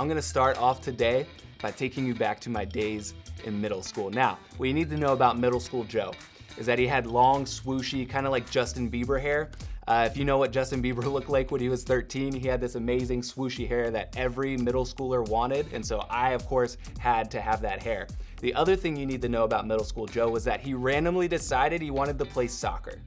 I'm gonna start off today by taking you back to my days in middle school. Now, what you need to know about middle school Joe is that he had long, swooshy, kind of like Justin Bieber hair. If you know what Justin Bieber looked like when he was 13, he had this amazing swooshy hair that every middle schooler wanted, and so I, of course, had to have that hair. The other thing you need to know about middle school Joe was that he randomly decided he wanted to play soccer.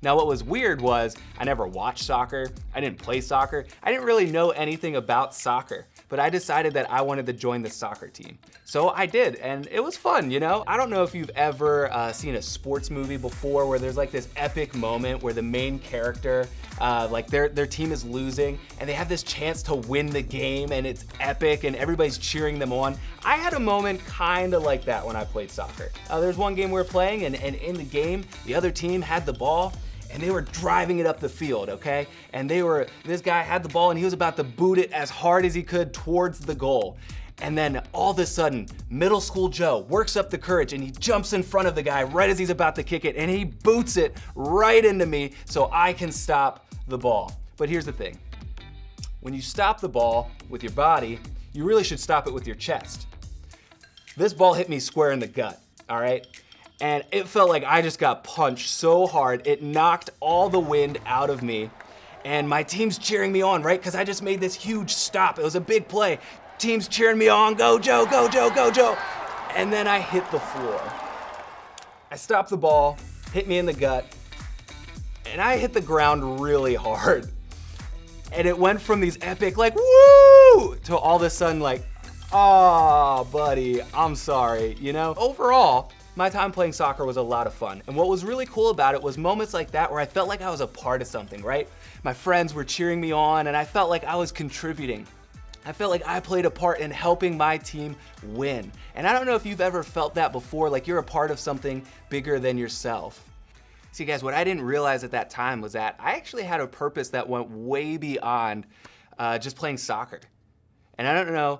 Now, what was weird was I never watched soccer, I didn't play soccer, I didn't really know anything about soccer, but I decided that I wanted to join the soccer team. So I did, and it was fun, you know? I don't know if you've ever seen a sports movie before where there's like this epic moment where the main character, their team is losing, and they have this chance to win the game, and it's epic, and everybody's cheering them on. I had a moment kind of like that when I played soccer. There's one game we were playing, and in the game, the other team had the ball, and they were driving it up the field, okay? And this guy had the ball and he was about to boot it as hard as he could towards the goal. And then all of a sudden, middle school Joe works up the courage and he jumps in front of the guy right as he's about to kick it and he boots it right into me so I can stop the ball. But here's the thing. When you stop the ball with your body, you really should stop it with your chest. This ball hit me square in the gut, all right? And it felt like I just got punched so hard, it knocked all the wind out of me. And my team's cheering me on, right? Because I just made this huge stop. It was a big play. Team's cheering me on, go Joe, go Joe, go Joe. And then I hit the floor. I stopped the ball, hit me in the gut, and I hit the ground really hard. And it went from these epic like, woo, to all of a sudden like, oh, buddy, I'm sorry, you know? Overall, my time playing soccer was a lot of fun. And what was really cool about it was moments like that where I felt like I was a part of something, right? My friends were cheering me on and I felt like I was contributing. I felt like I played a part in helping my team win. And I don't know if you've ever felt that before, like you're a part of something bigger than yourself. See guys, what I didn't realize at that time was that I actually had a purpose that went way beyond just playing soccer. And I don't know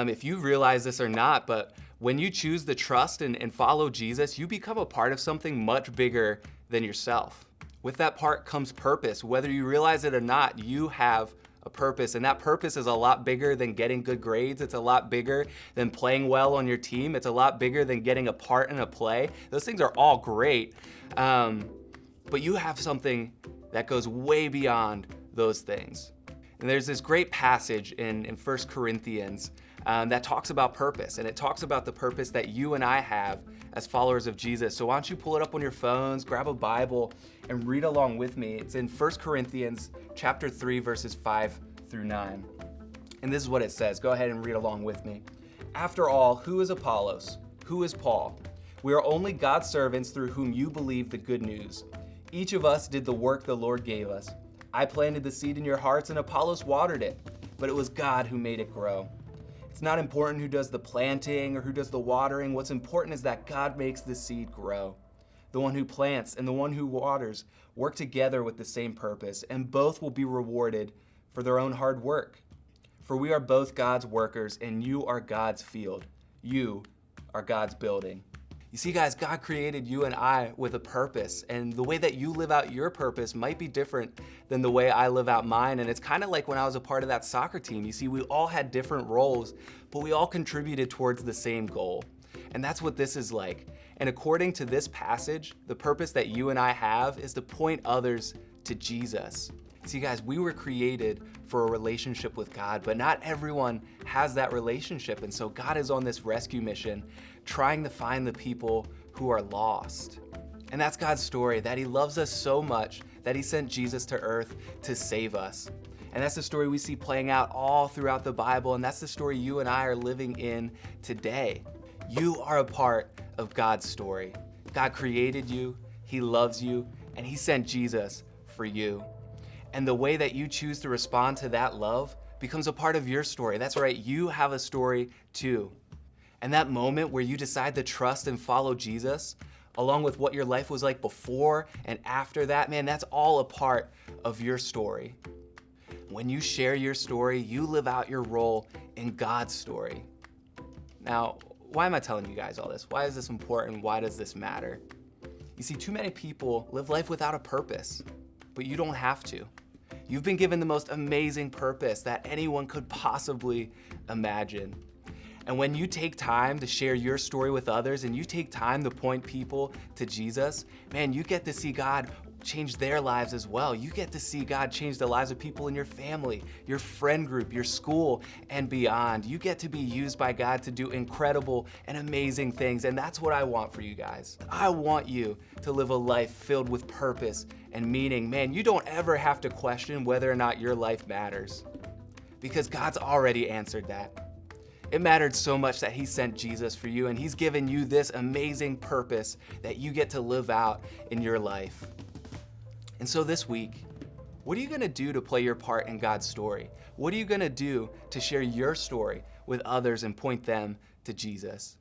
if you realize this or not, but when you choose to trust and follow Jesus, you become a part of something much bigger than yourself. With that part comes purpose. Whether you realize it or not, you have a purpose, and that purpose is a lot bigger than getting good grades. It's a lot bigger than playing well on your team. It's a lot bigger than getting a part in a play. Those things are all great, but you have something that goes way beyond those things. And there's this great passage in 1 Corinthians that talks about purpose, and it talks about the purpose that you and I have as followers of Jesus. So why don't you pull it up on your phones, grab a Bible, and read along with me. It's in 1 Corinthians chapter 3, verses 5 through 9. And this is what it says. Go ahead and read along with me. After all, who is Apollos? Who is Paul? We are only God's servants through whom you believe the good news. Each of us did the work the Lord gave us. I planted the seed in your hearts and Apollos watered it, but it was God who made it grow. It's not important who does the planting or who does the watering. What's important is that God makes the seed grow. The one who plants and the one who waters work together with the same purpose, and both will be rewarded for their own hard work. For we are both God's workers, and you are God's field. You are God's building. You see, guys, God created you and I with a purpose, and the way that you live out your purpose might be different than the way I live out mine. And it's kind of like when I was a part of that soccer team. You see, we all had different roles, but we all contributed towards the same goal. And that's what this is like. And according to this passage, the purpose that you and I have is to point others to Jesus. See, guys, we were created for a relationship with God, but not everyone has that relationship. And so God is on this rescue mission, trying to find the people who are lost. And that's God's story, that he loves us so much that he sent Jesus to earth to save us. And that's the story we see playing out all throughout the Bible, and that's the story you and I are living in today. You are a part of God's story. God created you, he loves you, and he sent Jesus for you. And the way that you choose to respond to that love becomes a part of your story. That's right, you have a story too. And that moment where you decide to trust and follow Jesus, along with what your life was like before and after that, man, that's all a part of your story. When you share your story, you live out your role in God's story. Now, why am I telling you guys all this? Why is this important? Why does this matter? You see, too many people live life without a purpose, but you don't have to. You've been given the most amazing purpose that anyone could possibly imagine. And when you take time to share your story with others and you take time to point people to Jesus, man, you get to see God change their lives as well. You get to see God change the lives of people in your family, your friend group, your school, and beyond. You get to be used by God to do incredible and amazing things, and that's what I want for you guys. I want you to live a life filled with purpose and meaning. Man, you don't ever have to question whether or not your life matters, because God's already answered that. It mattered so much that he sent Jesus for you, and he's given you this amazing purpose that you get to live out in your life. And so this week, what are you gonna do to play your part in God's story? What are you gonna do to share your story with others and point them to Jesus?